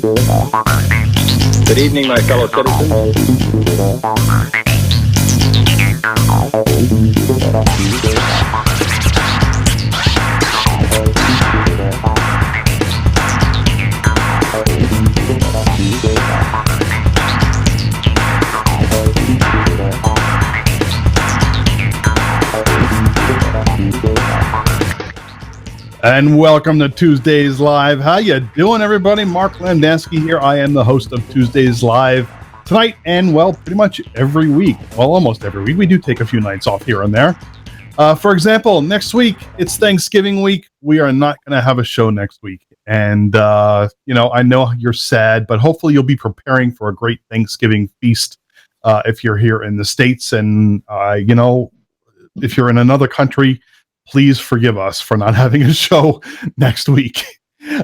Good evening, my fellow citizens. And welcome to Tuesdays Live. How you doing, everybody? Mark Lamdansky here. I am the host of Tuesdays Live tonight, and well, pretty much every week. Well, almost every week. We do take a few nights off here and there. For example, next week it's Thanksgiving week. We are not going to have a show next week, and I know you're sad, but hopefully you'll be preparing for a great Thanksgiving feast if you're here in the States, and if you're in another country, please forgive us for not having a show next week.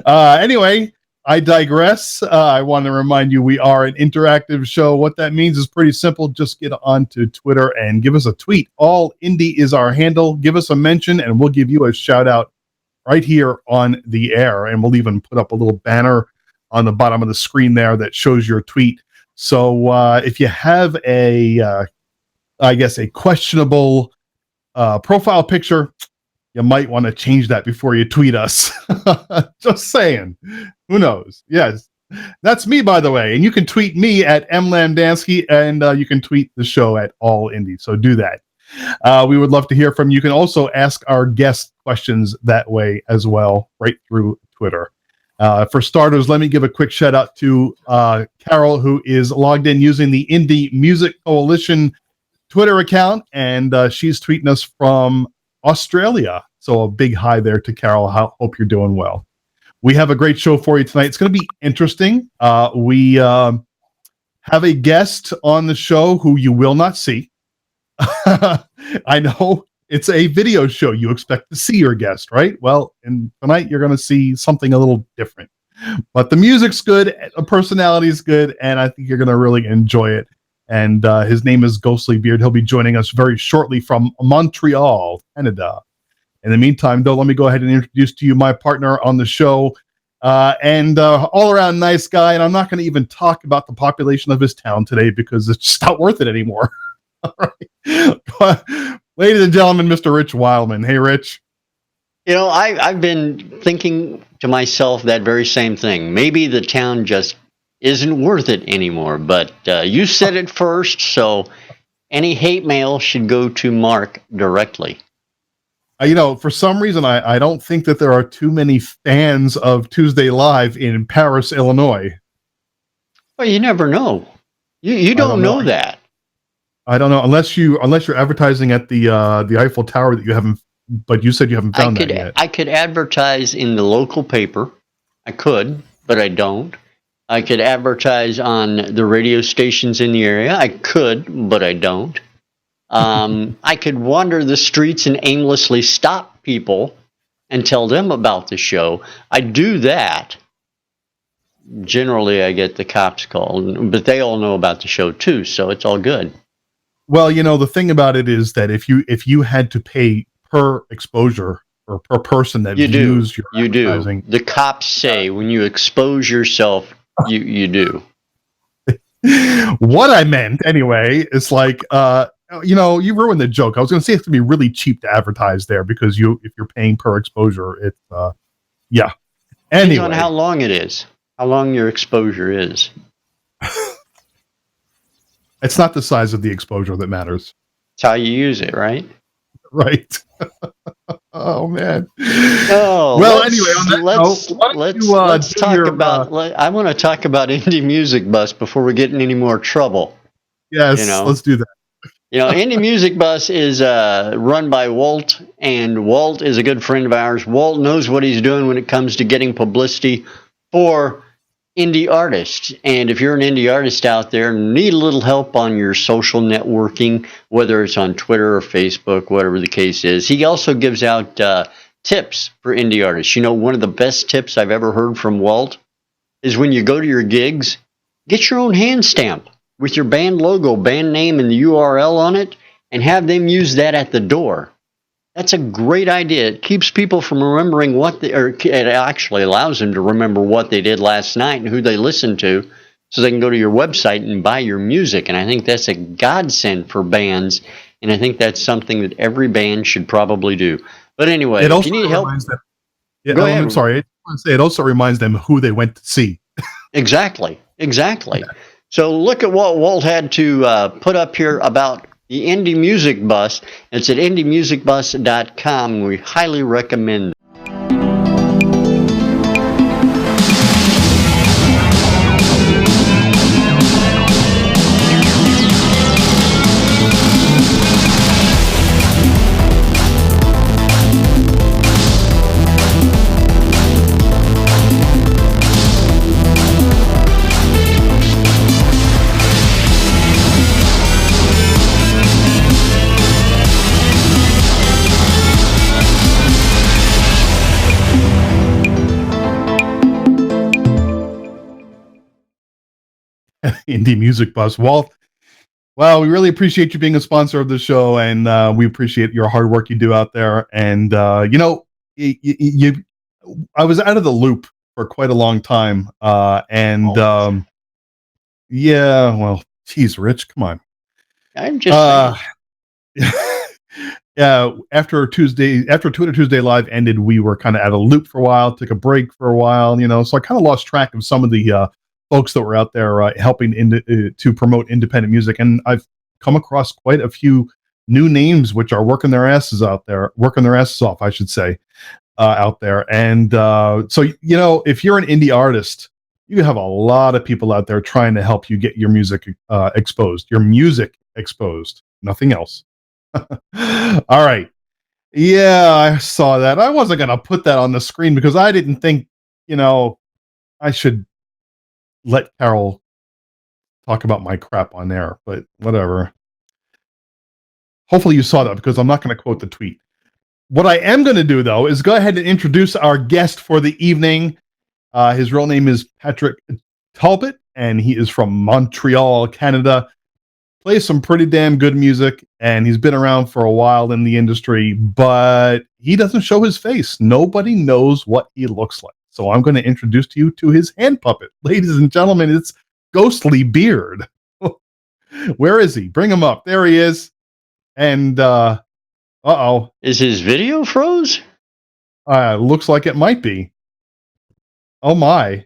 Anyway, I digress. I want to remind you we are an interactive show. What that means is pretty simple. Just get onto Twitter and give us a tweet. All Indie is our handle. Give us a mention and we'll give you a shout out right here on the air. And we'll even put up a little banner on the bottom of the screen there that shows your tweet. So if you have a questionable profile picture, you might want to change that before you tweet us. Just saying. Who knows? Yes. That's me, by the way. And you can tweet me at mlamdansky, and you can tweet the show at All Indie. So do that. We would love to hear from you. You can also ask our guest questions that way as well, right through Twitter. For starters, let me give a quick shout out to Carol, who is logged in using the Indie Music Coalition Twitter account, and she's tweeting us from Australia. So a big hi there to Carol. Hope you're doing well. We have a great show for you tonight. It's going to be interesting. We have a guest on the show who you will not see. I know it's a video show. You expect to see your guest, right? Well, and tonight you're going to see something a little different. But the music's good, the personality is good, and I think you're going to really enjoy it. And his name is Ghostly Beard. He'll be joining us very shortly from Montreal, Canada. In the meantime, though, let me go ahead and introduce to you my partner on the show and all-around nice guy. And I'm not going to even talk about the population of his town today because it's just not worth it anymore. All right. Ladies and gentlemen, Mr. Rich Wildman. Hey, Rich. You know, I've been thinking to myself that very same thing. Maybe the town just isn't worth it anymore, but you said it first, so any hate mail should go to Mark directly. For some reason, I don't think that there are too many fans of Tuesday Live in Paris, Illinois. Well, you never know. You don't know that. I don't know unless you're advertising at the Eiffel Tower that you haven't. But you said you haven't found that yet. I could advertise in the local paper. I could, but I don't. I could advertise on the radio stations in the area. I could, but I don't. I could wander the streets and aimlessly stop people and tell them about the show. I do that. Generally, I get the cops called, but they all know about the show too, so it's all good. Well, the thing about it is that if you had to pay per exposure or per person that views your advertising, do. The cops say when you expose yourself, you do. What I meant anyway is like you ruined the joke. I was going to say it's going to be really cheap to advertise there because if you're paying per exposure, it's yeah. Anyway, depends on how long it is, how long your exposure is. It's not the size of the exposure that matters. It's how you use it, right? Right. Oh man. Oh, well, anyway, let's talk about. I want to talk about Indie Music Bus before we get in any more trouble. Yes, let's do that. Indie Music Bus is run by Walt, and Walt is a good friend of ours. Walt knows what he's doing when it comes to getting publicity for indie artists. And if you're an indie artist out there and need a little help on your social networking, whether it's on Twitter or Facebook, whatever the case is, he also gives out tips for indie artists. One of the best tips I've ever heard from Walt is when you go to your gigs, get your own hand stamp with your band logo, band name, and the URL on it, and have them use that at the door. That's a great idea. It keeps people from remembering it actually allows them to remember what they did last night and who they listened to, so they can go to your website and buy your music. And I think that's a godsend for bands, and I think that's something that every band should probably do. But anyway, if you need help, go ahead. I'm sorry. I want to say it also reminds them who they went to see. Exactly. So look at what Walt had to put up here about the Indie Music Bus. It's at indiemusicbus.com. We highly recommend it. Indie Music Bus. Walt, well, we really appreciate you being a sponsor of the show, and we appreciate your hard work you do out there. And I was out of the loop for quite a long time, yeah, well, geez, Rich, come on. I'm just yeah, after Twitter Tuesday Live ended, we were kind of out of the loop for a while, took a break for a while, so I kind of lost track of some of the folks that were out there helping to promote independent music, and I've come across quite a few new names which are working their asses off, I should say, out there. And so if you're an indie artist, you have a lot of people out there trying to help you get your music exposed, nothing else. All right. Yeah, I saw that. I wasn't going to put that on the screen because I didn't think, I should let Carol talk about my crap on air, but whatever. Hopefully you saw that, because I'm not going to quote the tweet. What I am going to do, though, is go ahead and introduce our guest for the evening. His real name is Patrick Talbot, and he is from Montreal, Canada. Plays some pretty damn good music, and he's been around for a while in the industry, but he doesn't show his face. Nobody knows what he looks like. So I'm going to introduce you to his hand puppet. Ladies and gentlemen, it's Ghostly Beard. Where is he? Bring him up. There he is. And, uh-oh. Is his video froze? Looks like it might be. Oh, my.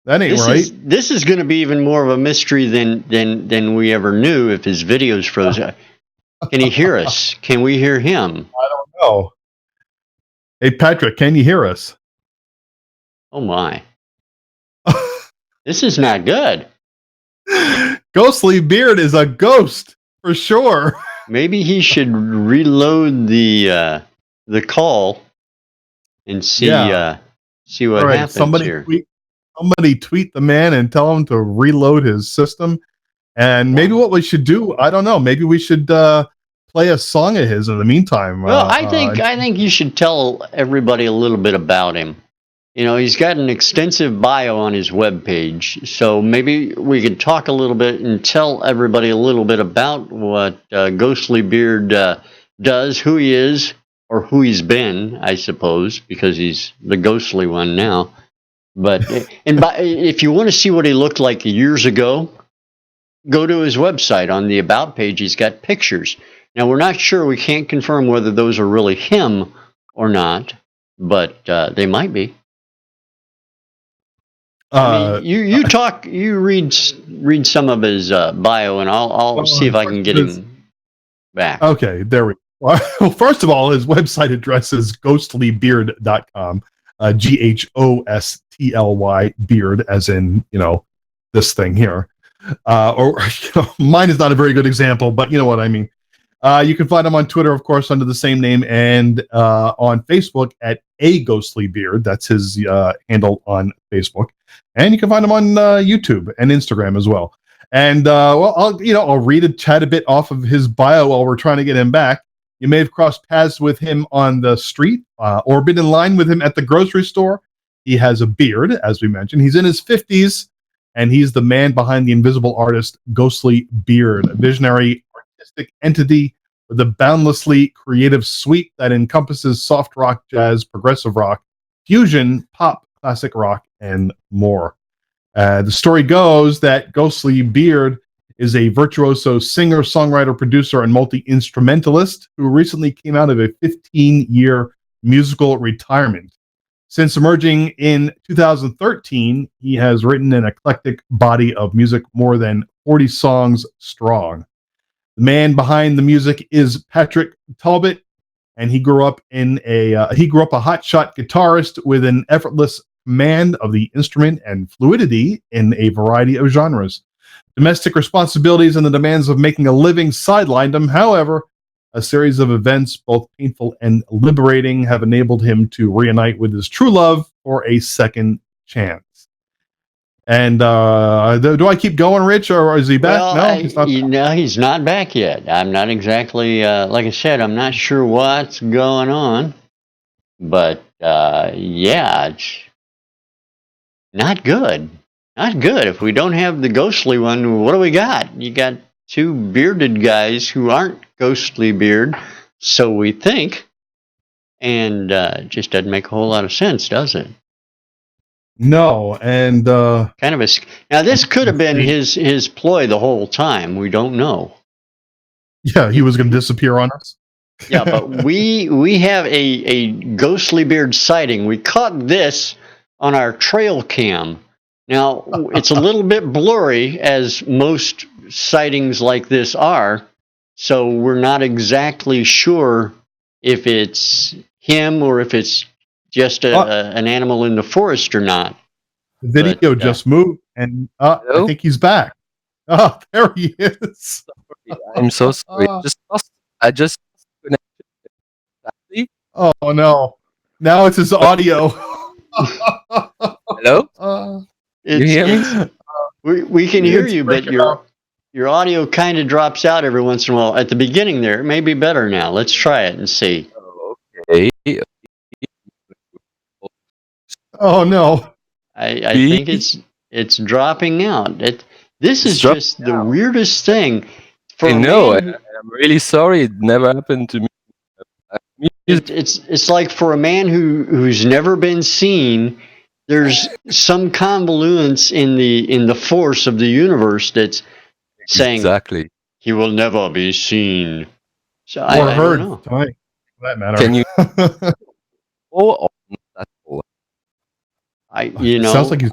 That ain't right. This is going to be even more of a mystery than we ever knew if his video's froze. Can he hear us? Can we hear him? I don't know. Hey, Patrick, can you hear us? Oh, my. This is not good. Ghostly Beard is a ghost, for sure. Maybe he should reload the call and see what happens here. Somebody tweet the man and tell him to reload his system. And maybe what we should do, I don't know, maybe we should play a song of his in the meantime. Well, I think you should tell everybody a little bit about him. He's got an extensive bio on his webpage, so maybe we could talk a little bit and tell everybody a little bit about what Ghostly Beard does, who he is, or who he's been, I suppose, because he's the ghostly one now. But if you want to see what he looked like years ago, go to his website. On the About page, he's got pictures. Now, we're not sure. We can't confirm whether those are really him or not, but they might be. You read some of his bio, and I'll see if I can get him back. Okay, there we go. Well, first of all, his website address is ghostlybeard.com. Ghostly beard, as in this thing here. Mine is not a very good example, but you know what I mean. You can find him on Twitter, of course, under the same name, and on Facebook at A Ghostly Beard. That's his handle on Facebook. And you can find him on YouTube and Instagram as well. And I'll read a tad a bit off of his bio while we're trying to get him back. You may have crossed paths with him on the street or been in line with him at the grocery store. He has a beard, as we mentioned. He's in his 50s, and he's the man behind the invisible artist Ghostly Beard, a visionary artistic entity with a boundlessly creative suite that encompasses soft rock, jazz, progressive rock, fusion, pop, classic rock, and more. The story goes that Ghostly Beard is a virtuoso singer, songwriter, producer, and multi-instrumentalist who recently came out of a 15-year musical retirement. Since emerging in 2013, he has written an eclectic body of music, more than 40 songs strong. The man behind the music is Patrick Talbot, and he grew up a hotshot guitarist with an effortless command of the instrument and fluidity in a variety of genres. Domestic responsibilities and the demands of making a living sidelined him. However, a series of events, both painful and liberating, have enabled him to reunite with his true love for a second chance. And do I keep going, Rich, or is he back? Well, No, he's not. no, he's not back yet. I'm not exactly, like I said, I'm not sure what's going on. But, yeah, it's not good. Not good. If we don't have the ghostly one, what do we got? You got two bearded guys who aren't Ghostly Beard, so we think. And it just doesn't make a whole lot of sense, does it? No, and Kind of a. Now, this could have been his ploy the whole time. We don't know. yeah, he was going to disappear on us. Yeah, but we have a Ghostly Beard sighting. We caught this on our trail cam. Now, it's a little bit blurry, as most sightings like this are, so we're not exactly sure if it's him or if it's just an animal in the forest or not. The video just moved, and I think he's back. Oh, there he is. I'm so sorry. I just Oh no! Now it's his audio. Hello? You hear me? We can hear you, but breaking up. your audio kind of drops out every once in a while. At the beginning there, it may be better now. Let's try it and see. Okay. Oh no! I think it's dropping out. This is dropping just the weirdest thing. For I a know. man- I'm really sorry. It never happened to me. It's like for a man who's never been seen, there's some convolence in the force of the universe that's saying Exactly. he will never be seen. So Or I heard don't know. tonight, for that matter. Can you? Oh, that's all. Sounds like he's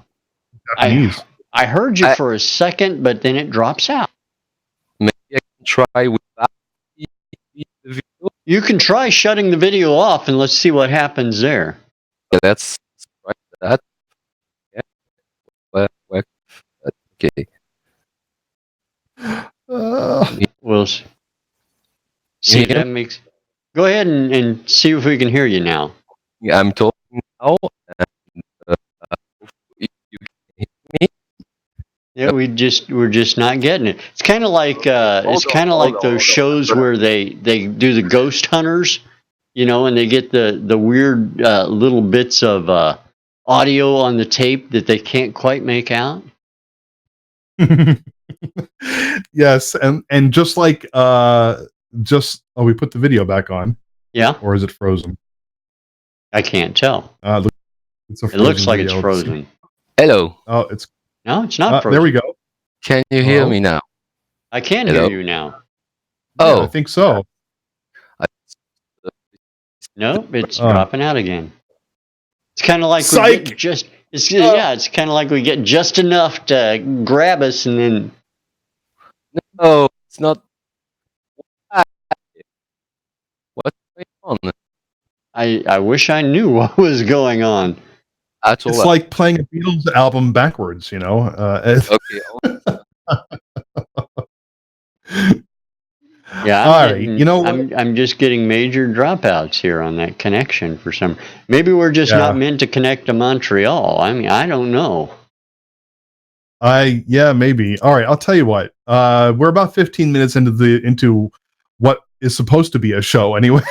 Japanese. I heard you for a second, but then it drops out. Maybe I can try without the video. You can try shutting the video off and let's see what happens there. Let's try that. Yeah. Well, okay. We'll see if Yeah. that makes. Go ahead and see if we can hear you now. Yeah, I'm talking now. And, you can hear me. Yeah, we're just not getting it. It's kind of like those shows where they do the ghost hunters, and they get the weird little bits of audio on the tape that they can't quite make out. Yes, and just like we put the video back on, Yeah, or is it frozen? I can't tell. It's a It looks frozen like video. it's frozen. Hello. Oh, it's No, it's not frozen. there we go. Can you hear Hello? me now? I can Hello? hear you now. Yeah, Oh, I think so. No, it's Oh. dropping out again. It's kind of like we Psych! get just. It's kind of like we get just enough to grab us, and then no, it's not. What's going on? I wish I knew what was going on. At all. It's like playing a Beatles album backwards, Okay. Yeah, All right, you know what? I'm just getting major dropouts here on that connection for some. Maybe we're just Yeah. not meant to connect to Montreal. I mean, I don't know. Yeah, maybe. All right, I'll tell you what. We're about 15 minutes into what is supposed to be a show anyway.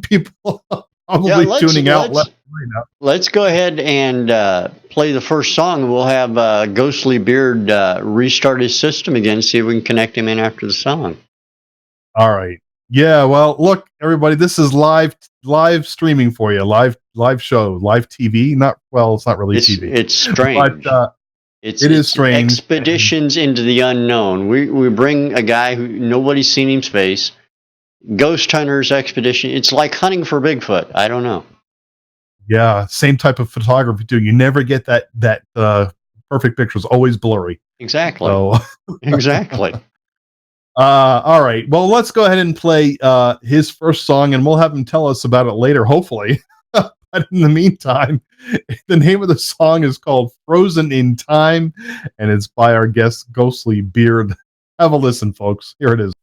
People are probably tuning out left and right now. Let's go ahead and play the first song. We'll have Ghostly Beard restart his system again, see if we can connect him in after the song. All right. Yeah, well, look, everybody, this is live streaming for you, live show, live TV. Not well, it's not really TV, It's strange. but It's it is strange. Expeditions into the unknown. We bring a guy who nobody's seen him space. Ghost hunters expedition. It's like hunting for Bigfoot. I don't know. Yeah, same type of photography too. You never get that perfect picture. It's always blurry. Exactly. So exactly. All right. Well, let's go ahead and play his first song, and we'll have him tell us about it later, hopefully. But in the meantime, the name of the song is called "Frozen in Time," and it's by our guest Ghostly Beard. Have a listen, folks. Here it is.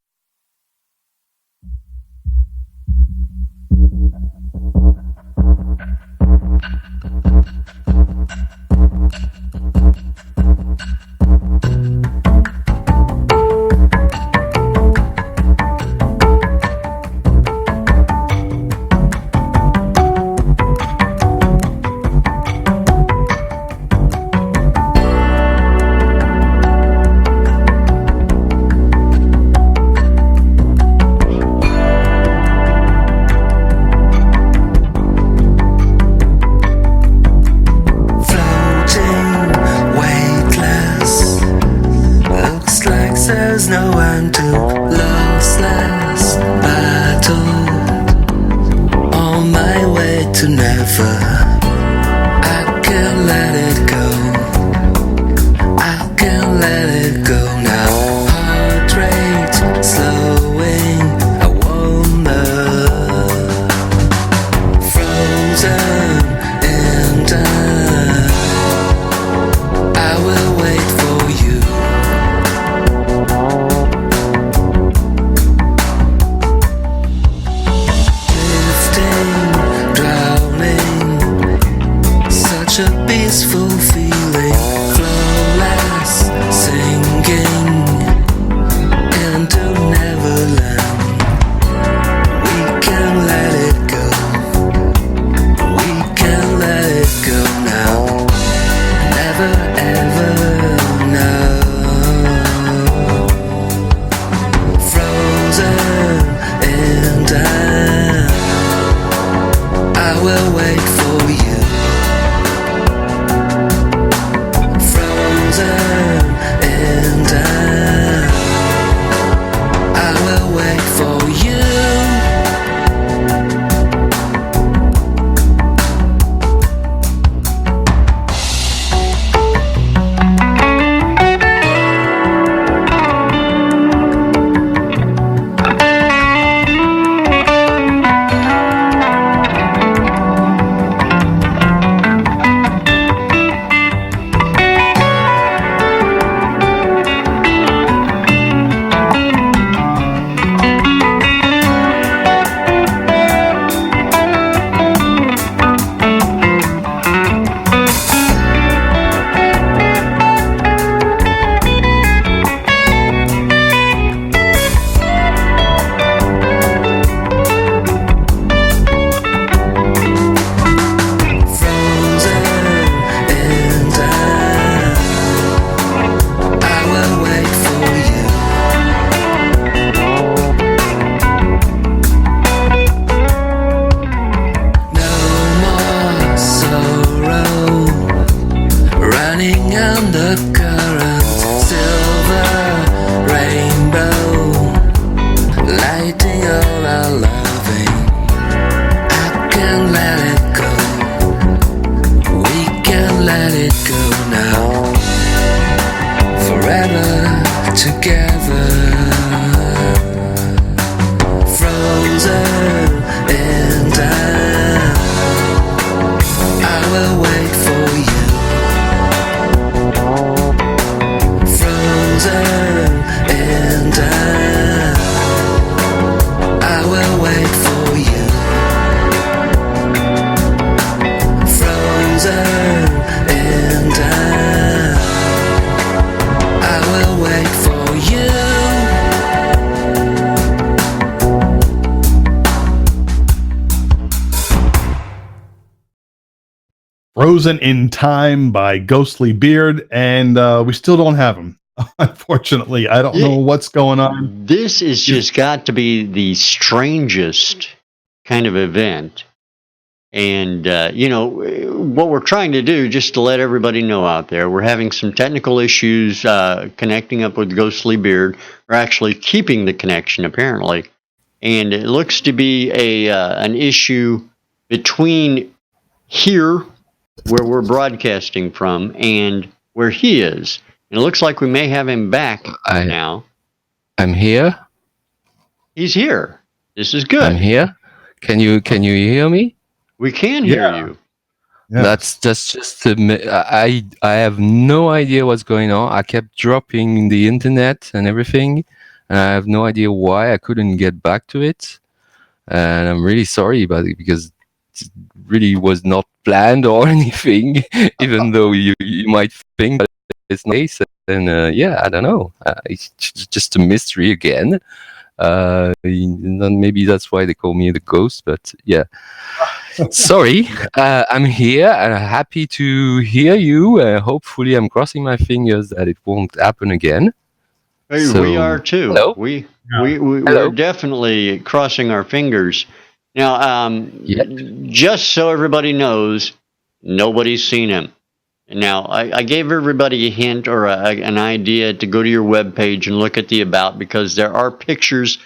There's no end to love's last battle. On my way to never, I can't let it go. I can't let it go now. Heart rate slowing, I wonder. Frozen in time, I will wait for you. Such a peaceful feeling, flawless singing into Neverland. We can let it go. We can let it go now. Never ever know. Frozen in time, I will wait for you. In time, I will wait for you. Frozen in Time by Ghostly Beard, and we still don't have him. Unfortunately, I don't know what's going on. This is just got to be the strangest kind of event. And, what we're trying to do, just to let everybody know out there, we're having some technical issues connecting up with Ghostly Beard. We're actually keeping the connection, apparently. And it looks to be an issue between here, where we're broadcasting from, and where he is. And it looks like we may have him back now. I'm here. He's here. This is good. I'm here. Can you hear me? We can hear you. Yeah. That's just I have no idea what's going on. I kept dropping the internet and everything, and I have no idea why I couldn't get back to it. And I'm really sorry about it because it really was not planned or anything. Even though you might think that it's nice, and I don't know. It's just a mystery again. Maybe that's why they call me the ghost. But yeah. Sorry, I'm here and happy to hear you. Hopefully, I'm crossing my fingers that it won't happen again. Hey, So- we are too. Hello? We're Hello? definitely crossing our fingers. Now, Yeah. just so everybody knows, nobody's seen him. Now, I gave everybody a hint or an idea to go to your webpage and look at the About, because there are pictures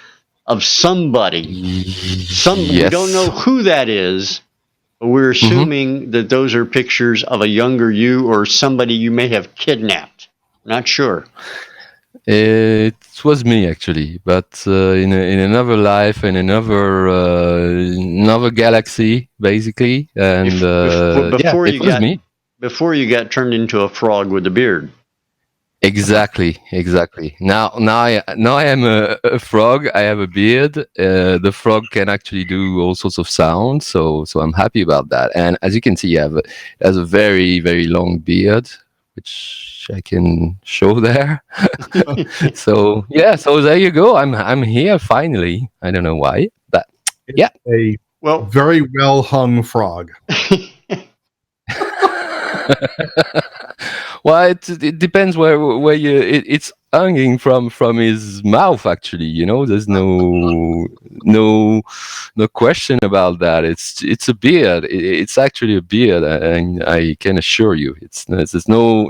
of somebody. We Yes. don't know who that is, but we're assuming that those are pictures of a younger you or somebody you may have kidnapped. Not sure. It was me actually, but in another life, in another galaxy, basically, and Before it you was got me. before you got turned into a frog with a beard. Exactly. Now I am a frog. I have a beard. The frog can actually do all sorts of sounds, so I'm happy about that. And as you can see, it has a very, very long beard, which I can show there. So there you go. I'm here finally. I don't know why, but yeah. A Well, very well hung frog. Well, it depends where you it's hanging from his mouth actually. There's no question about that. It's a beard. It's actually a beard, and I can assure you, there's no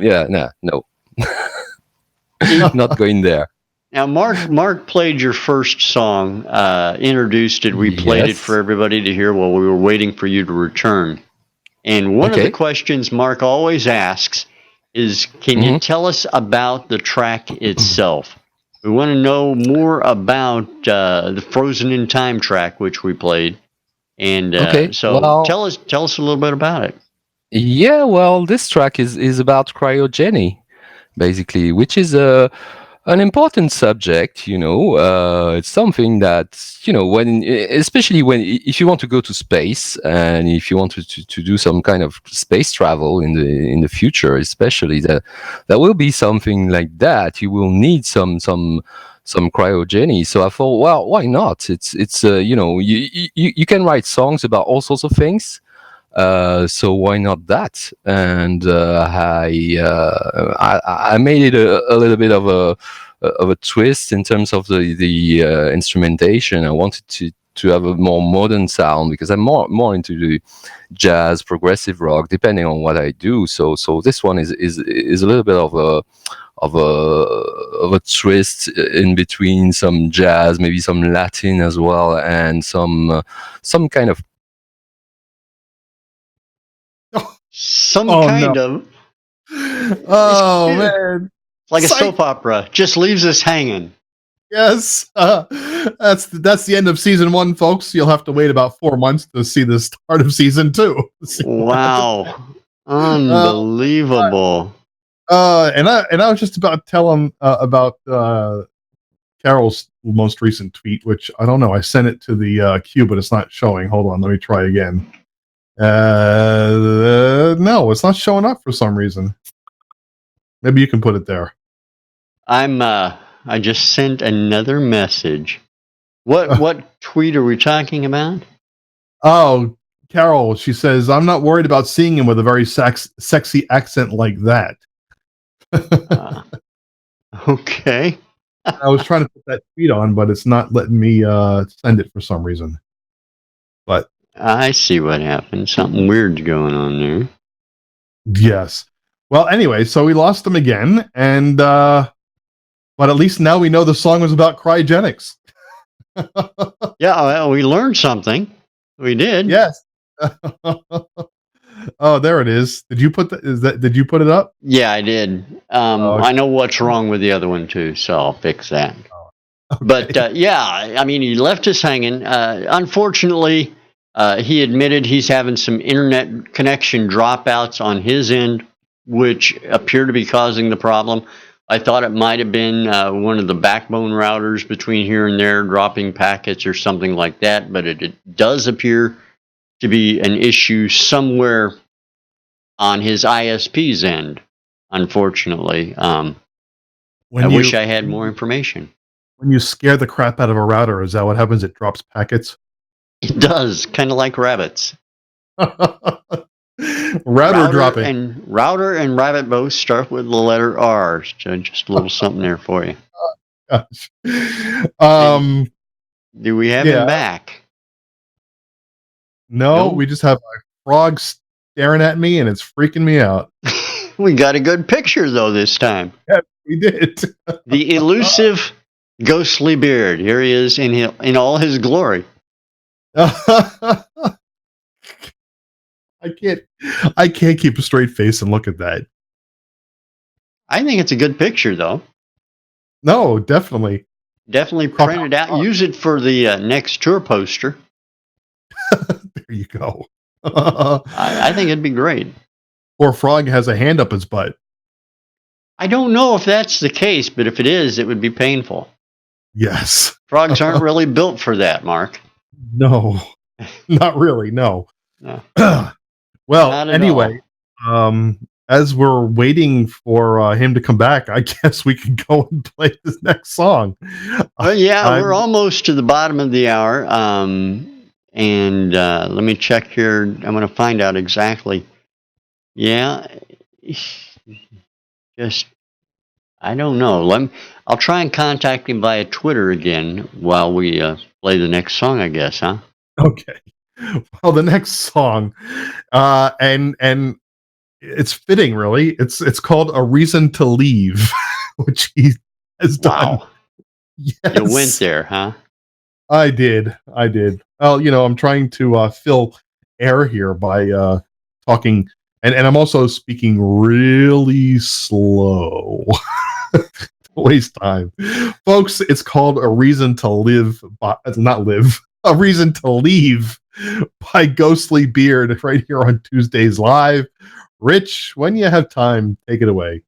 not going there. now Mark played your first song, introduced it. We played it Yes. for everybody to hear while we were waiting for you to return. And one of Okay. the questions Mark always asks is, can you tell us about the track itself? We want to know more about the Frozen in Time track, which we played. And Okay, so well- tell us a little bit about it. Yeah, well, this track is about cryogeny, basically, which is an important subject. It's something that especially if you want to go to space and if you want to do some kind of space travel in the future, especially there will be something like that. You will need some cryogeny. So I thought, well, why not? It's you can write songs about all sorts of things. So why not that? And I made it a little bit of a twist in terms of the instrumentation. I wanted to have a more modern sound because I'm more into the jazz, progressive rock, depending on what I do. So this one is a little bit of a twist in between some jazz, maybe some Latin as well, and some kind of Some Oh, kind no. of Oh cute. man. like a Psych. soap opera, just leaves us hanging. Yes. That's the end of season 1, folks. You'll have to wait about 4 months to see the start of season 2. Wow, unbelievable. And I was just about to tell him about Carol's most recent tweet, which I don't know. I sent it to the queue, but it's not showing. Hold on, let me try again. No, it's not showing up for some reason. Maybe you can put it there. I just sent another message. What tweet are we talking about? Oh, Carol, she says, I'm not worried about seeing him with a very sexy accent like that. Uh, Okay. I was trying to put that tweet on, but it's not letting me send it for some reason. But I see what happened. Something weird's going on there. yes. Well, anyway, so we lost them again, and but at least now we know the song was about cryogenics. Yeah, well, we learned something. We did. Yes. Oh, there it is. Did you put did you put it up? Yeah, I did. Okay. I know what's wrong with the other one too, so I'll fix that. Okay. But yeah, I mean, he left us hanging. Unfortunately, he admitted he's having some internet connection dropouts on his end, which appear to be causing the problem. I thought it might have been one of the backbone routers between here and there dropping packets or something like that, but it does appear to be an issue somewhere on his ISP's end, unfortunately. I wish I had more information. When you scare the crap out of a router, is that what happens? It drops packets? It does, kind of like rabbits. Router dropping. Router and rabbit both start with the letter R. So just a little something there for you. Gosh. Do we have him back? No, we just have a frog staring at me, and it's freaking me out. We got a good picture though this time. Yeah, we did. The elusive, ghostly beard. Here he is in all his glory. I can't keep a straight face and look at that. I think it's a good picture though. No, definitely. Definitely print it out. Use it for the next tour poster. There you go. I think it'd be great. Or Frog has a hand up his butt. I don't know if that's the case, but if it is, it would be painful. Yes. Frogs aren't really built for that, Mark. No, not really. No. No. Well, Not at anyway, as we're waiting for him to come back, I guess we can go and play this next song. Well, yeah, we're almost to the bottom of the hour. And let me check here. I'm going to find out exactly. Yeah. Just, I don't know. I'll try and contact him via Twitter again while we play the next song, I guess, huh? Okay. Well, the next song, and it's fitting, really. It's called "A Reason to Leave," which he has done. Wow. Yes. You went there, huh? I did. Well, I'm trying to fill air here by talking, and I'm also speaking really slow. Waste time, folks. It's called "A Reason to Live," "A Reason to Leave" by Ghostly Beard, right here on Tuesdays Live. Rich, when you have time, take it away.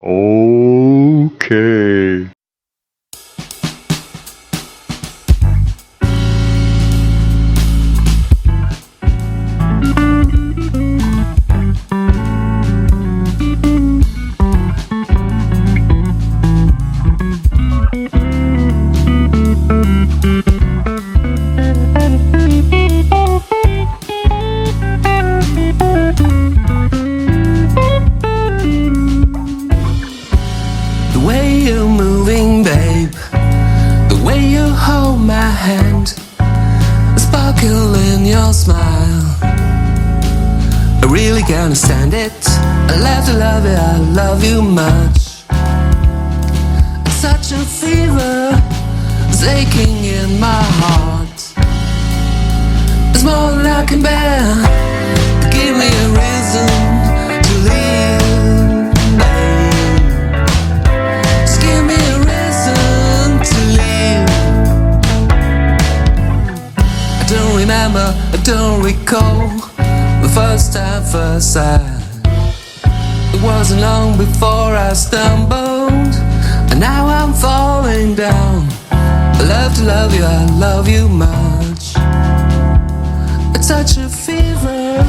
Okay. Can't stand it. I love it, I love you much. Such a fever is aching in my heart. It's more than I can bear. Give me a reason to leave, babe. Just give me a reason to leave. I don't remember, I don't recall the first time, first sight. It wasn't long before I stumbled, and now I'm falling down. I love to love you, I love you much. It's such a fever,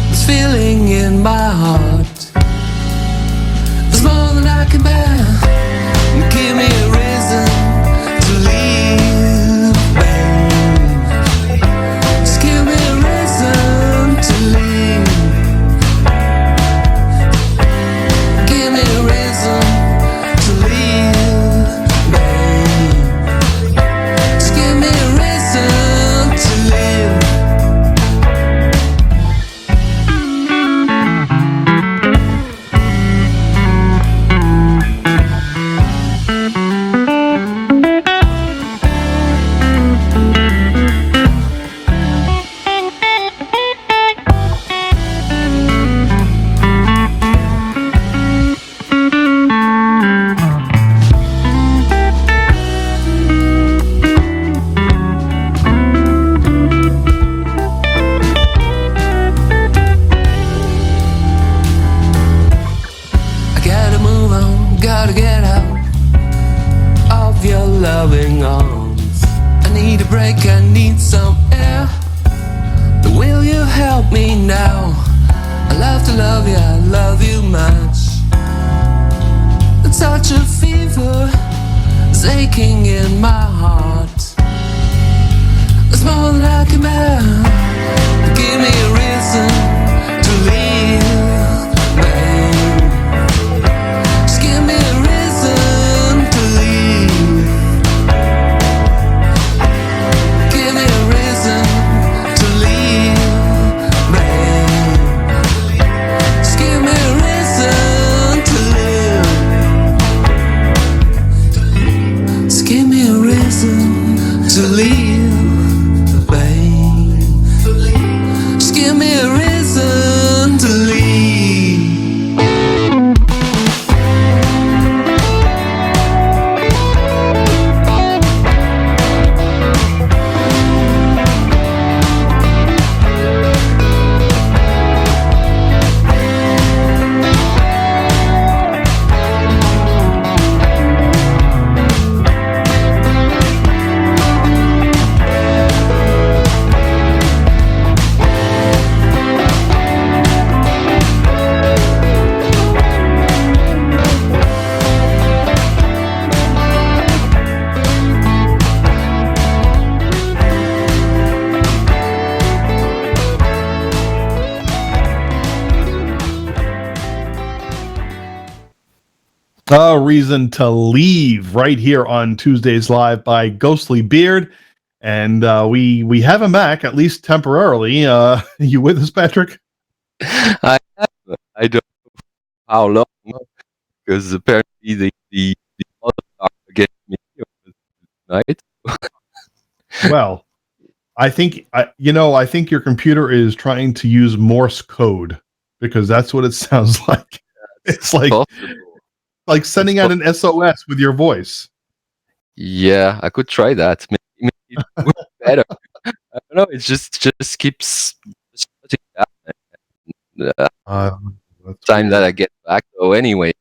this feeling in my heart. It's more than I can bear. Give me a reason to leave, babe. Just give me a reason to leave. Give me a reason to leave. Gotta get out of your loving arms. I need a break, I need some air. Will you help me now? I love to love you, I love you much. The touch of fever is aching in my heart. It's more than I can bear. Give me a reason to leave, babe. Just give me a reason to leave. Give me a reason to leave, babe. Just give me a reason to live. Just give me a reason to leave, babe. Just give me a reason to leave. A Reason to Leave right here on Tuesdays Live by Ghostly Beard. And we have him back, at least temporarily. You with us, Patrick? I don't know how long, because apparently the others are against me tonight. Well, I think I think your computer is trying to use Morse code, because that's what it sounds like. It's like sending out an SOS with your voice. Yeah, I could try that. Maybe it would be better. I don't know. It just keeps shutting down. Time that I get back. So anyway,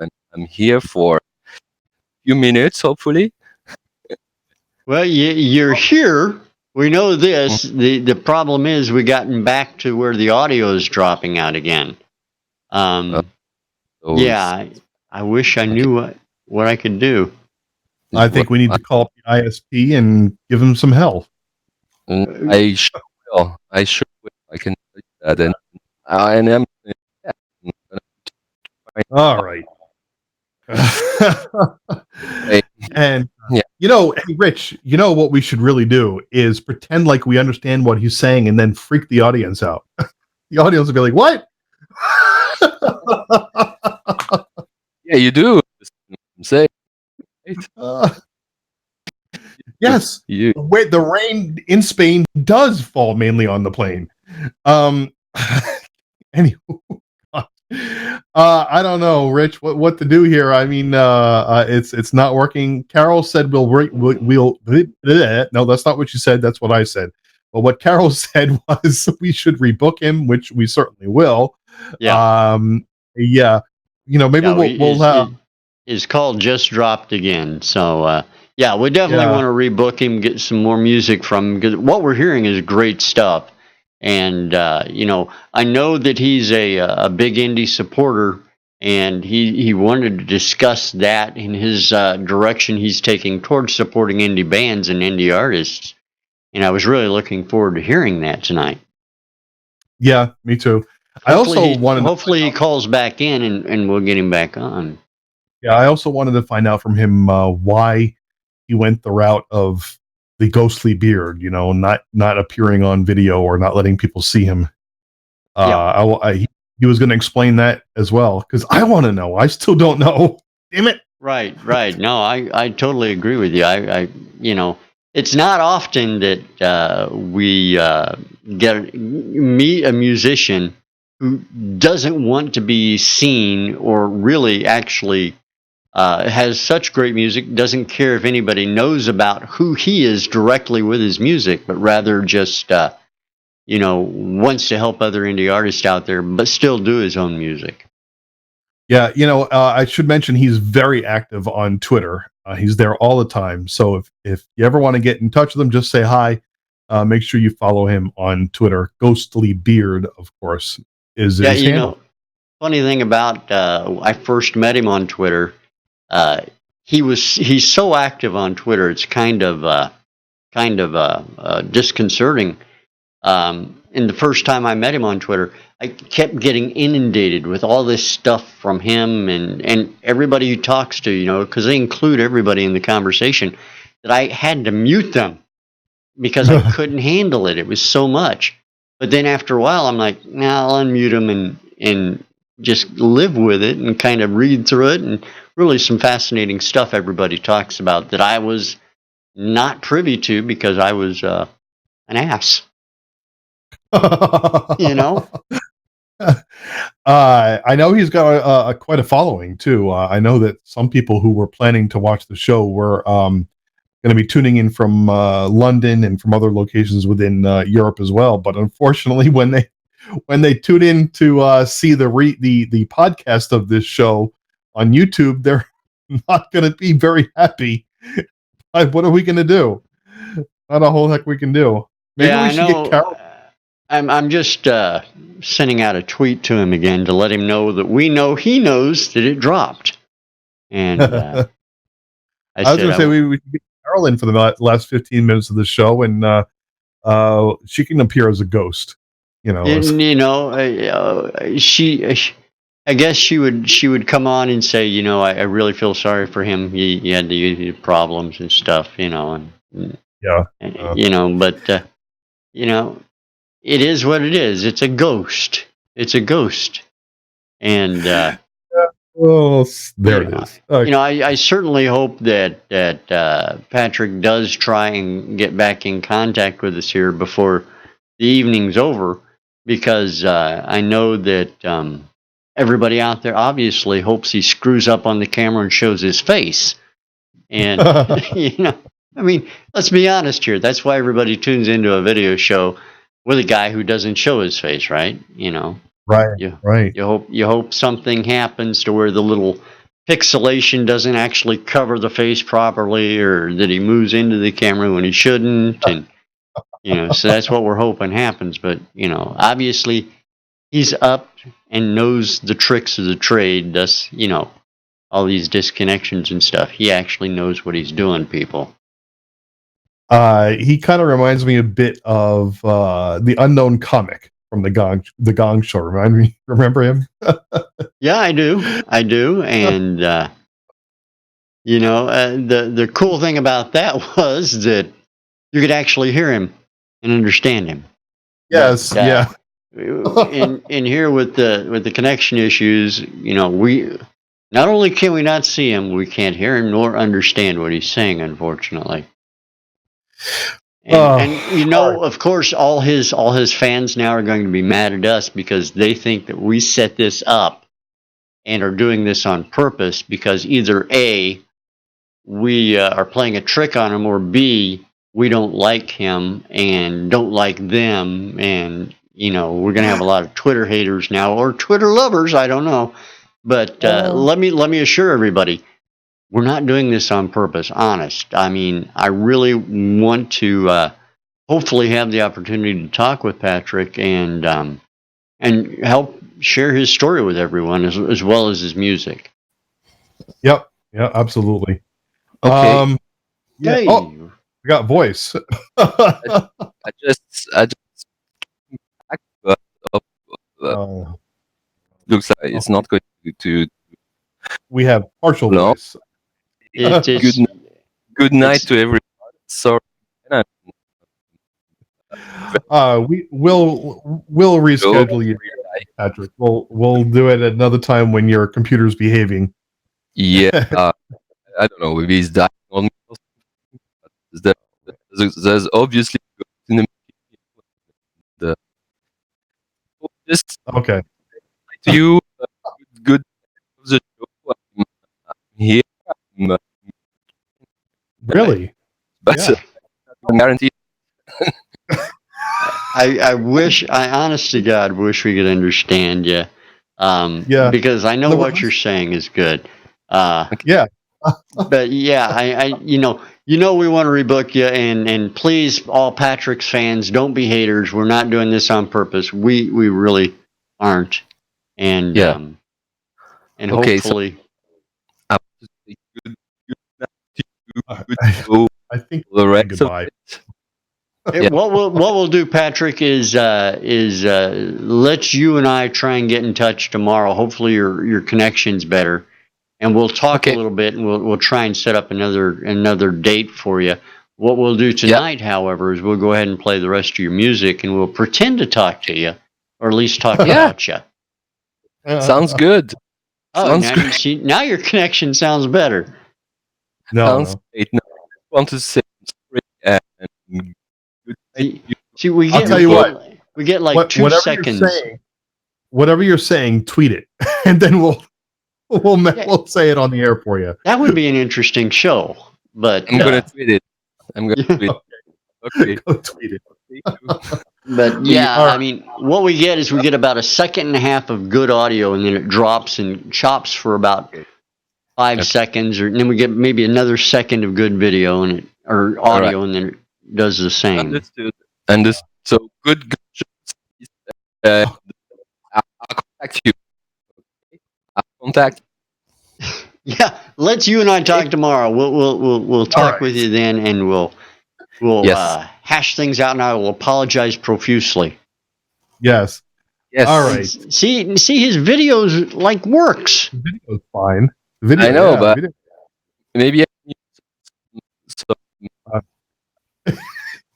I'm here for a few minutes, hopefully. Well, you're here. We know this. The problem is we gotten back to where the audio is dropping out again. So Yeah, I wish I knew what I could do. I think we need to call up the ISP and give them some help. I sure will. I sure will. I can tell you that. And I'm All right. And Yeah. Hey, Rich, what we should really do is pretend like we understand what he's saying and then freak the audience out. The audience will be like, "What?" yeah, you do. I'm saying. Yes. You. Wait, the rain in Spain does fall mainly on the plane. Anyway, I don't know, Rich, what to do here. I mean, it's not working. Carol said we'll no, that's not what you said. That's what I said. But what Carol said was we should rebook him, which we certainly will. Yeah. Yeah. Maybe we'll his call just dropped again. So yeah, we definitely want to rebook him, get some more music from him, because what we're hearing is great stuff. And I know that he's a big indie supporter, and he wanted to discuss that in his direction he's taking towards supporting indie bands and indie artists. And I was really looking forward to hearing that tonight. Yeah, me too. Hopefully he calls back in and we'll get him back on. Yeah, I also wanted to find out from him why he went the route of the ghostly beard, not appearing on video or not letting people see him. He was going to explain that as well, because I want to know. I still don't know. Damn it. Right. No, I totally agree with you. I it's not often that we meet a musician who doesn't want to be seen, or really actually has such great music, doesn't care if anybody knows about who he is directly with his music, but rather just wants to help other indie artists out there, but still do his own music. Yeah, I should mention he's very active on Twitter. He's there all the time. So if you ever want to get in touch with him, just say hi. Make sure you follow him on Twitter. Ghostly Beard, of course, is Yeah, his handle. funny thing about I first met him on Twitter. He's so active on Twitter. It's kind of disconcerting. And the first time I met him on Twitter, I kept getting inundated with all this stuff from him and everybody he talks to, because they include everybody in the conversation, that I had to mute them because I couldn't handle it. It was so much. But then after a while, I'm like, nah, I'll unmute them and just live with it and kind of read through it. And really some fascinating stuff everybody talks about that I was not privy to because I was an ass. I know he's got quite a following too. I know that some people who were planning to watch the show were going to be tuning in from London and from other locations within Europe as well. But unfortunately, when they tune in to see the podcast of this show on YouTube, they're not going to be very happy. What are we going to do? Not a whole heck we can do. Maybe Yeah, we I should know. get Carol. I'm just sending out a tweet to him again to let him know that we know he knows that it dropped. And I was going to say we should get Carol in for the last 15 minutes of the show, and she can appear as a ghost. I guess she would come on and say, I really feel sorry for him. He had the problems and stuff, and yeah, but it is what it is. It's a ghost. And there it is. I certainly hope that Patrick does try and get back in contact with us here before the evening's over, because I know that everybody out there obviously hopes he screws up on the camera and shows his face. And let's be honest here. That's why everybody tunes into a video show with a guy who doesn't show his face, right? Right. You hope something happens to where the little pixelation doesn't actually cover the face properly, or that he moves into the camera when he shouldn't, and so that's what we're hoping happens. But obviously he's up and knows the tricks of the trade. Thus, all these disconnections and stuff. He actually knows what he's doing, people. He kind of reminds me a bit of the Unknown Comic from the Gong Show. Remember him? Yeah, I do. And the cool thing about that was that you could actually hear him and understand him. Yes, yeah. in here with the connection issues, we not only can we not see him, we can't hear him nor understand what he's saying, unfortunately. And of course, all his fans now are going to be mad at us because they think that we set this up and are doing this on purpose, because either A, we are playing a trick on him, or B, we don't like him and don't like them, and we're going to have a lot of Twitter haters now, or Twitter lovers, I don't know. But let me assure everybody, we're not doing this on purpose, honest. I mean, I really want to hopefully have the opportunity to talk with Patrick and help share his story with everyone, as well as his music. Yep. Yeah, absolutely. Okay. Yeah. Hey. Oh, we got voice. I just looks like it's not going to. We have partial No. voice. Good night to everyone. Sorry. We'll reschedule you, Patrick. We'll do it at another time when your computer's behaving. Yeah, I don't know. Maybe he's dying on me. There's obviously just Okay. to you. Good. The show. I'm here. Really? But Yeah. I guarantee. I honest to God wish we could understand you. Yeah. Because I know No, what but- you're saying is good. Yeah. But yeah, I we want to rebook you, and please, all Patrick's fans, don't be haters. We're not doing this on purpose. We really aren't. And Yeah. and Okay, so- hopefully, I think the rest of goodbye. it. Yeah. what we'll do, Patrick, is let you and I try and get in touch tomorrow. Hopefully, your connection's better, and we'll talk Okay. a little bit, and we'll try and set up another date for you. What we'll do tonight, however, is we'll go ahead and play the rest of your music, and we'll pretend to talk to you, or at least talk Yeah. about you. Sounds good. Oh, Sounds now, great. see, now your connection sounds better. No, Sounds no. great. No, I want to say sorry and See, we I'll get tell you we get like What- 2 whatever seconds. whatever you're saying, tweet it, and then we'll say it on the air for you. That would be an interesting show. But I'm gonna tweet it. I'm gonna tweet it. Okay. Go tweet it. But yeah, All right. I mean, what we get is we get about a second and a half of good audio, and then it drops and chops for about 5 Okay. seconds, and then we get maybe another second of good video or audio, and then it does the same. Understood. So good. I'll contact you. Okay? I'll contact. Yeah, let's you and I talk tomorrow. We'll talk right. with you then, and we'll Yes. hash things out, and I will apologize profusely. Yes. Yes. All right. See, his videos like works. The video's fine. The video, I know, yeah, but- video- Maybe.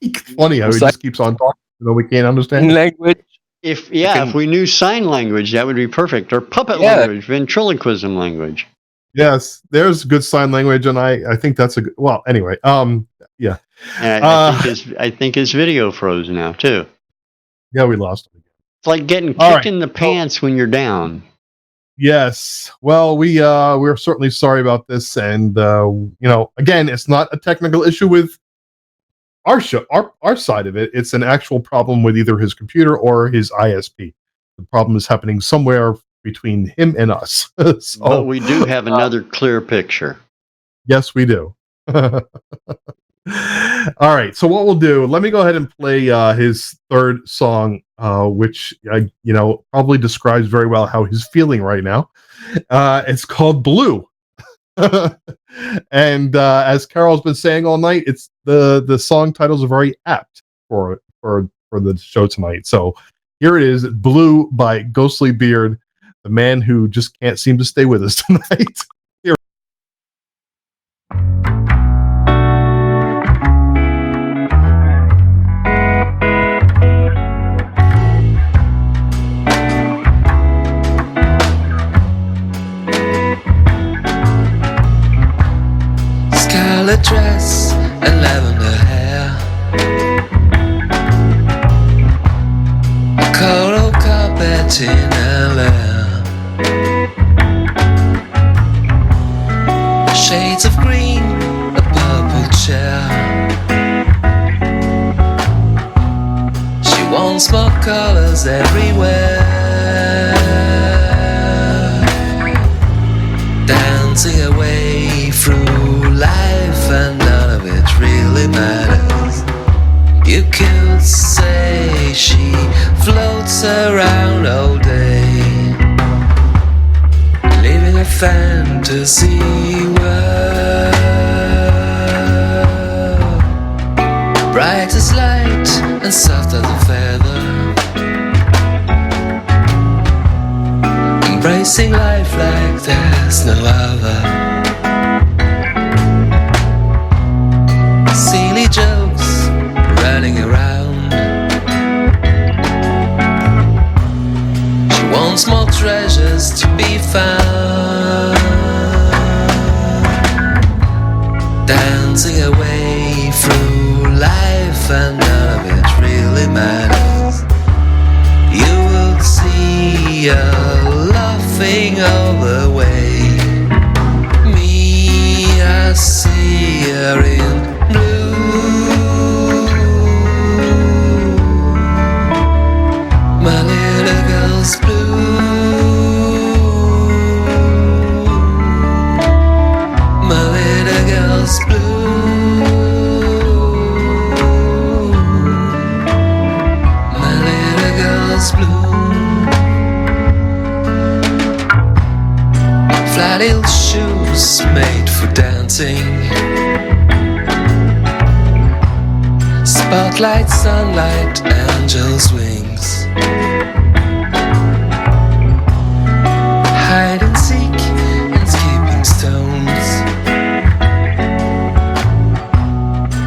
it's funny how he Sign- just keeps on talking, we can't understand. In it. language. If can- we knew sign language, that would be perfect. Or puppet Yeah. language, ventriloquism language. Yes, there's good sign language, and I think that's a good. Well, anyway, And I think his video froze now too. yeah, we lost him. It's like getting All kicked right. in the pants when you're down. Yes. Well, we're certainly sorry about this, and again, it's not a technical issue with our show, our side of it. It's an actual problem with either his computer or his ISP. The problem is happening somewhere between him and us. So, But we do have another clear picture. yes, we do. All right. So what we'll do? Let me go ahead and play his third song, which probably describes very well how he's feeling right now. It's called "Blue," and as Carol's been saying all night, it's the song titles are very apt for the show tonight. So here it is, "Blue" by Ghostly Beard, the man who just can't seem to stay with us tonight. Here. Scarlet dress and lavender hair, coral carpet in LA, shades of green, a purple chair. She wants more colors everywhere, dancing away through life, and none of it really matters. You could say she floats around all day, living a fantasy world, bright as light and soft as a feather, embracing life like there's no other. Silly jokes running around. She wants more treasures to be found, dancing away through life, and none of it really matters. You will see her laughing all the way. Me, I see her in blue. My little girl's blue. was made for dancing. Spotlight, sunlight, angels' wings. Hide and seek and skipping stones.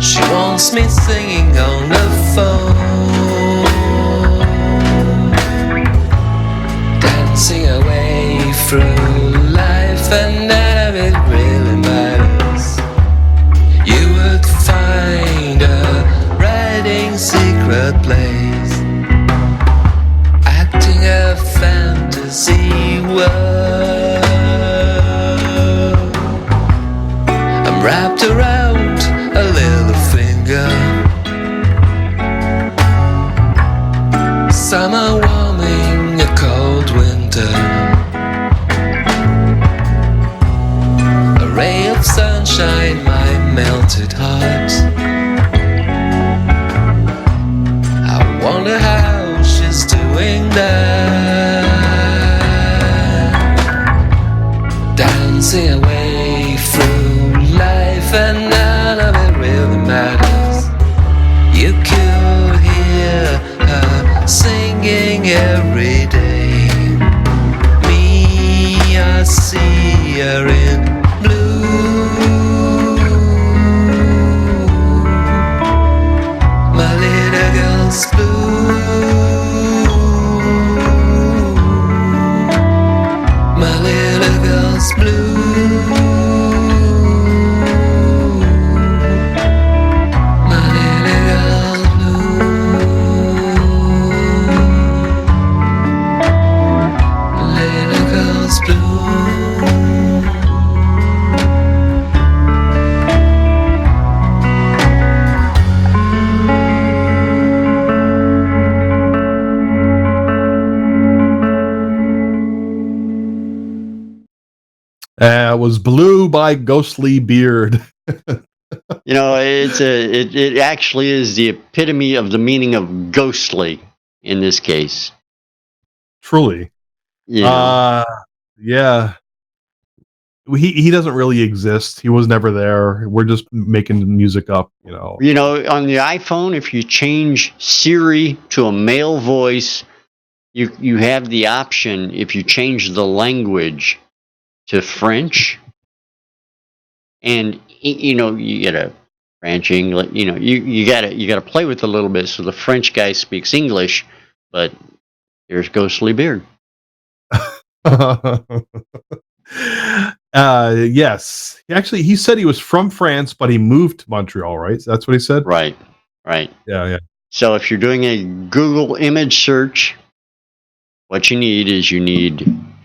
She wants me singing on the phone, dancing away through life, and none of it really matters. You would find a writing secret place, acting a fantasy world. I'm wrapped around a little finger. Summer warming, a cold winter. A ray of sunshine, my melted heart. I wonder how she's doing that. Dancing away through life, and none of it really matters. You could hear her singing every day. Me, I see her in blue. My little girl's blue. My little girl's blue. My little girl's blue. Little girl's blue. Was Blue by Ghostly Beard. You know, it actually is the epitome of the meaning of ghostly in this case. Truly. Yeah. Yeah. He doesn't really exist. He was never there. We're just making music up, you know. You know, on the iPhone, if you change Siri to a male voice, you have the option, if you change the language to French, and you know, you get a French English, you know, you gotta play with it a little bit. So the French guy speaks English, but here's Ghostly Beard. Yes. Actually, he said he was from France, but he moved to Montreal, right? That's what he said? Right. Yeah. So if you're doing a Google image search, what you need is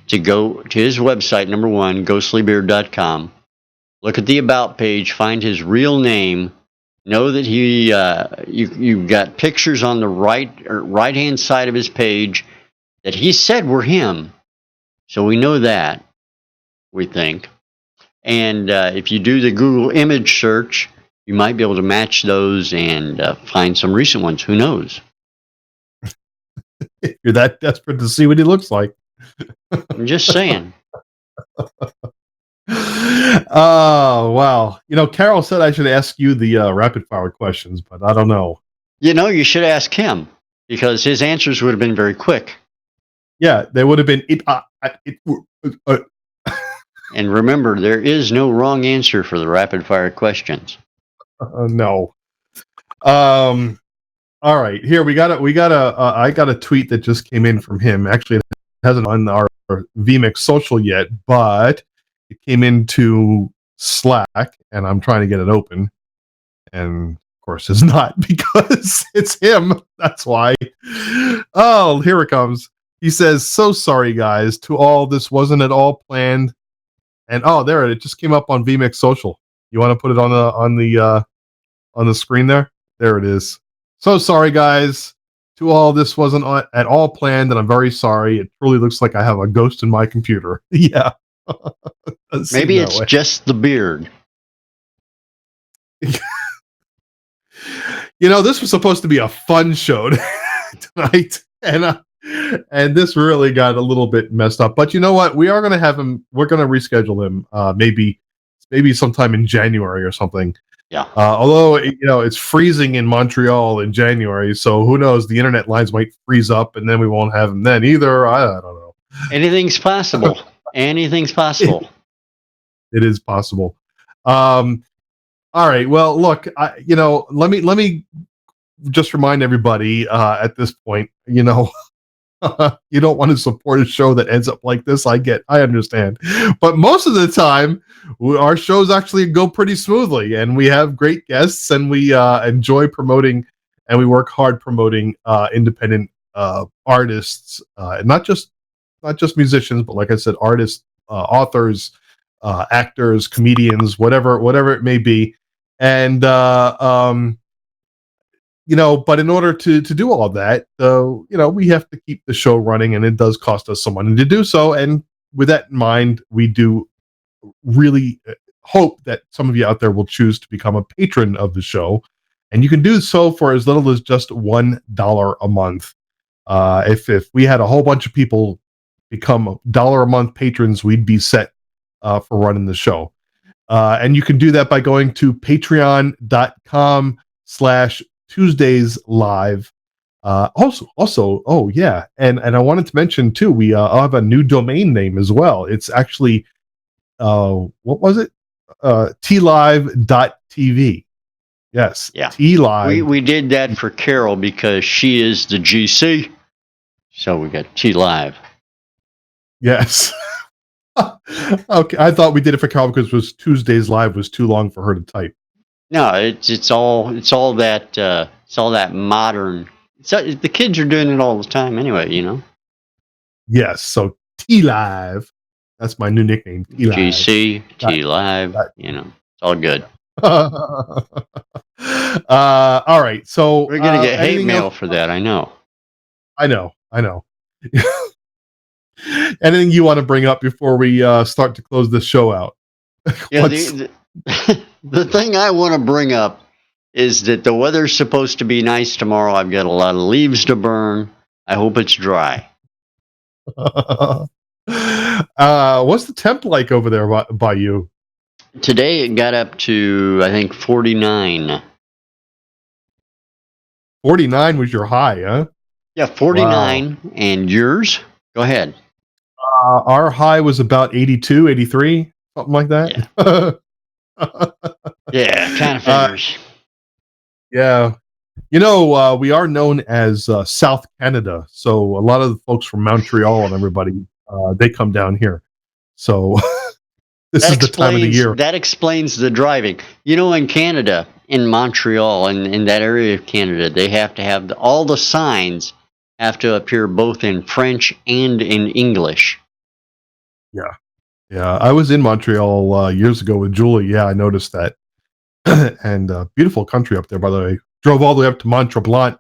to go to his website, number one, ghostlybeard.com. Look at the About page, find his real name. Know that you've got pictures on the right-hand side of his page that he said were him. So we know that, we think. And if you do the Google image search, you might be able to match those and find some recent ones. Who knows? If you're that desperate to see what he looks like. I'm just saying. Oh, wow. You know, Carol said I should ask you the rapid fire questions, but I don't know. You know, you should ask him because his answers would have been very quick. Yeah, they would have been And remember, there is no wrong answer for the rapid fire questions. no. All right, here I got a tweet that just came in from him. Actually, it hasn't on our vMix social yet, but it came into Slack, and I'm trying to get it open, and of course it's not because it's him. That's why. Oh, here it comes. He says, "So sorry, guys. To all, this wasn't at all planned." And oh, there it just came up on vMix social. You want to put it on the screen there? There it is. So sorry, guys. To all, this wasn't at all planned, and I'm very sorry. It truly looks like I have a ghost in my computer. Yeah. Maybe it's just the beard. You know, this was supposed to be a fun show tonight, and And this really got a little bit messed up. But you know what? We are going to have him. We're going to reschedule him. Maybe sometime in January or something. Yeah. Although it's freezing in Montreal in January, so who knows? The internet lines might freeze up, and then we won't have him then either. I don't know. Anything's possible. Anything's possible. It is possible. All right. Well, look. Let me just remind everybody at this point. You don't want to support a show that ends up like this. I understand, but most of the time, our shows actually go pretty smoothly, and we have great guests, and we enjoy promoting, and we work hard promoting independent artists, not just musicians, but like I said, artists, authors, actors, comedians, whatever it may be, and but in order to do all of that, we have to keep the show running, and it does cost us some money to do so. And with that in mind, we do really hope that some of you out there will choose to become a patron of the show, and you can do so for as little as just $1 a month. If we had a whole bunch of people become $1 a month patrons, we'd be set for running the show. And you can do that by going to patreon.com/Tuesdays Live. Also, oh yeah, and I wanted to mention too, we have a new domain name as well. It's actually what was it? tlive.tv. Yes, Yeah. tlive. We did that for Carol because she is the GC. So we got T Live. Yes. Okay, I thought we did it for Carol because it was Tuesdays Live was too long for her to type. No, it's all that modern. The kids are doing it all the time anyway. Yes, so T Live. That's my new nickname. T Live. GC, T Live. It's all good. All right, so We're gonna get hate anything mail else? for that. I know. I know. Anything you want to bring up before we start to close this show out? Yeah, the thing I want to bring up is that the weather's supposed to be nice tomorrow. I've got a lot of leaves to burn. I hope it's dry. What's the temp like over there by you? Today it got up to, I think, 49. 49 was your high, huh? Yeah, 49. Wow. And yours? Go ahead. Our high was about 82, 83, something like that. Yeah, kind of figures. Yeah. We are known as South Canada, so a lot of the folks from Montreal and everybody, they come down here. So this is the time of the year. That explains the driving. In Canada, in Montreal, and in that area of Canada, they have to have all the signs have to appear both in French and in English. Yeah. I was in Montreal years ago with Julie. Yeah, I noticed that. And beautiful country up there, by the way. Drove all the way up to Mont Tremblant.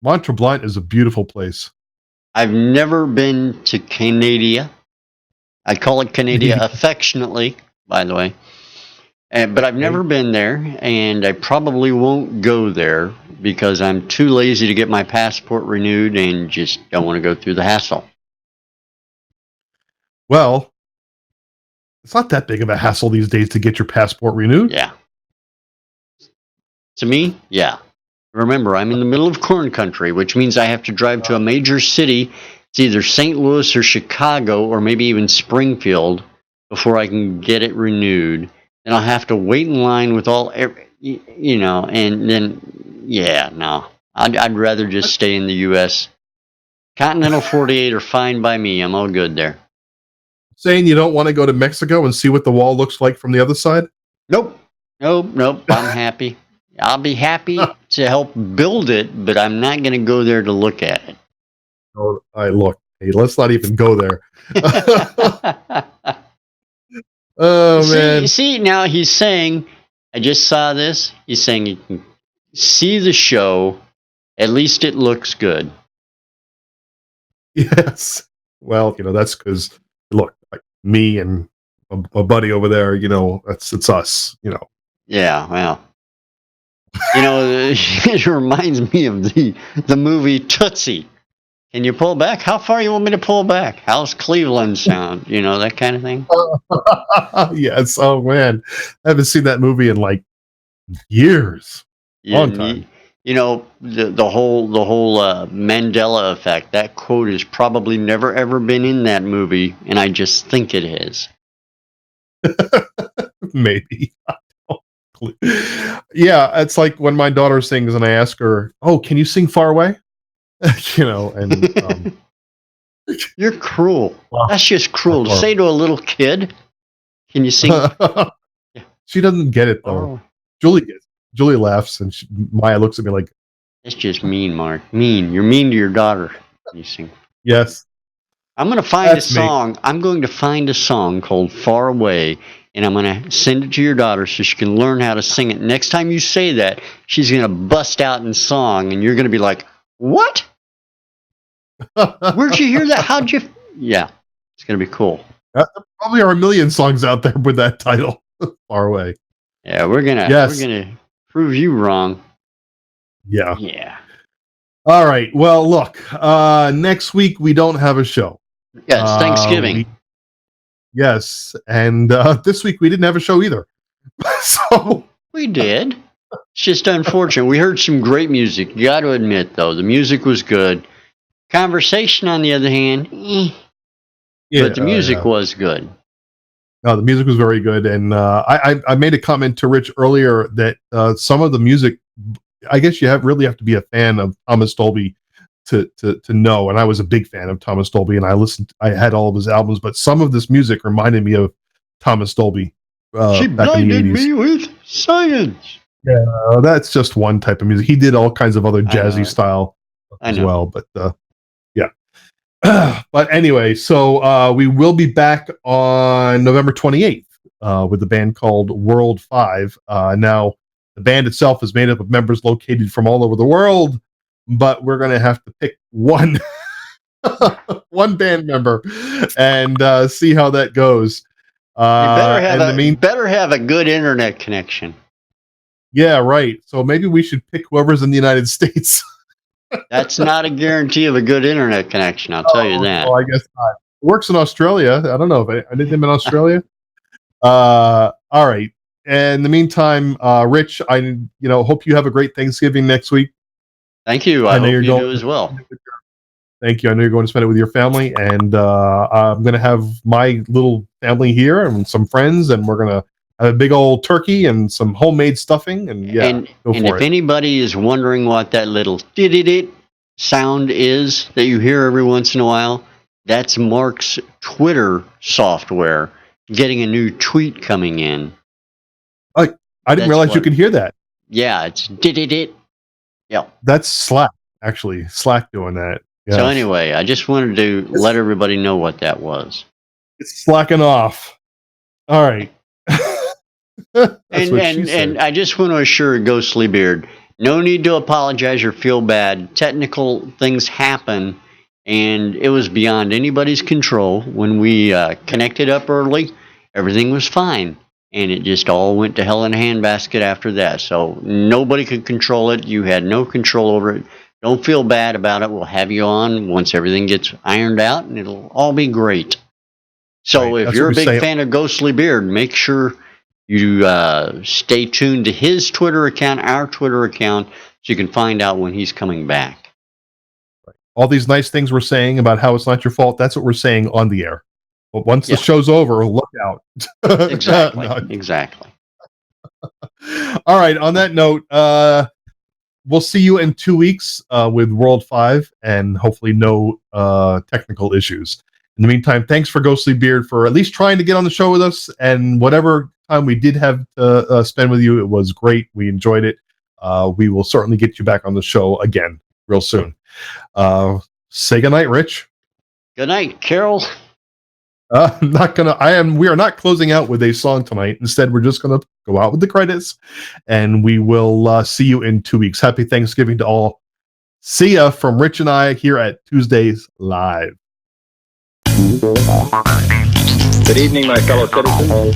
Mont Tremblant is a beautiful place. I've never been to Canada. I call it Canada affectionately, by the way. But I've never been there, and I probably won't go there because I'm too lazy to get my passport renewed and just don't want to go through the hassle. Well, it's not that big of a hassle these days to get your passport renewed. Yeah. To me, yeah. Remember, I'm in the middle of corn country, which means I have to drive to a major city. It's either St. Louis or Chicago or maybe even Springfield before I can get it renewed. And I'll have to wait in line with and then, no. I'd rather just stay in the U.S. Continental 48 are fine by me. I'm all good there. Saying you don't want to go to Mexico and see what the wall looks like from the other side? Nope. I'm happy. I'll be happy to help build it, but I'm not going to go there to look at it. Oh, hey, let's not even go there. Oh, man. See, now he's saying, I just saw this. He's saying you can see the show. At least it looks good. Yes. Well, that's because, look, like me and a buddy over there, it's us, Yeah, well. It reminds me of the movie Tootsie. Can you pull back? How far you want me to pull back? How's Cleveland sound? You know, that kind of thing. Yes. Oh man, I haven't seen that movie in like years. Long time. You know, the whole Mandela effect. That quote has probably never ever been in that movie, and I just think it is. Maybe. Yeah, it's like when my daughter sings and I ask her, "Oh, can you sing Far Away?" You know, and You're cruel. Wow. That's just cruel to say to a little kid. Can you sing? she doesn't get it though. Oh, Julie gets. Julie laughs, and Maya looks at me like, that's just mean, Mark. Mean. You're mean to your daughter. You sing. "Yes." I'm going to find That's a me. song. I'm going to find a song called Far Away, and I'm going to send it to your daughter so she can learn how to sing it. Next time you say that, she's going to bust out in song, and you're going to be like, what? Where'd you hear that? How'd you? Yeah, it's going to be cool. Probably are a million songs out there with that title, "Far Away." Yeah, we're gonna prove you wrong. Yeah. Yeah. All right. Well, look. Next week we don't have a show. Yeah, it's Thanksgiving. Yes, and this week we didn't have a show either. So We did. It's just unfortunate. We heard some great music. You got to admit, though, the music was good. Conversation, on the other hand, but the music was good. No, the music was very good, and I made a comment to Rich earlier that some of the music, I guess you really have to be a fan of Thomas Dolby to know. And I was a big fan of Thomas Dolby, and I had all of his albums, but some of this music reminded me of Thomas Dolby. She back in the blinded 80s. me with science. Yeah, that's just one type of music. He did all kinds of other jazzy style as well, but yeah. But anyway, so we will be back on November 28th with a band called World 5. Now, the band itself is made up of members located from all over the world, but we're going to have to pick one band member and see how that goes. You better have a good internet connection. Yeah, right. So maybe we should pick whoever's in the United States. That's not a guarantee of a good internet connection, I'll tell you that. Well, I guess not. It works in Australia. I don't know if I did them in Australia. All right. And in the meantime, Rich, I hope you have a great Thanksgiving next week. Thank you. I hope you do as well. Thank you. I know you're going to spend it with your family, and I'm going to have my little family here and some friends, and we're going to have a big old turkey and some homemade stuffing, and if anybody is wondering what that little did sound is that you hear every once in a while, that's Mark's Twitter software getting a new tweet coming in. I didn't realize you could hear that. Yeah, it's did. Yeah. That's Slack, actually. Slack doing that. Yes. So anyway, I just wanted to let everybody know what that was. It's slacking off. All right. And I just want to assure Ghostly Beard, no need to apologize or feel bad. Technical things happen, and it was beyond anybody's control. When we connected up early, everything was fine, and it just all went to hell in a handbasket after that. So nobody could control it. You had no control over it. Don't feel bad about it. We'll have you on once everything gets ironed out, and it'll all be great. So if you're a big fan of Ghostly Beard, make sure you stay tuned to his Twitter account, our Twitter account, so you can find out when he's coming back. All these nice things we're saying about how it's not your fault, that's what we're saying on the air. But once the show's over, look out. Exactly. Exactly. All right. On that note, we'll see you in 2 weeks with World 5 and hopefully no technical issues. In the meantime, thanks for Ghostly Beard for at least trying to get on the show with us. And whatever time we did have to spend with you, it was great. We enjoyed it. We will certainly get you back on the show again real soon. Say goodnight, Rich. Good night, Carol. We are not closing out with a song tonight. Instead, we're just going to go out with the credits, and we will see you in 2 weeks. Happy Thanksgiving to all. See ya from Rich and I here at Tuesdays Live. Good evening, my fellow citizens.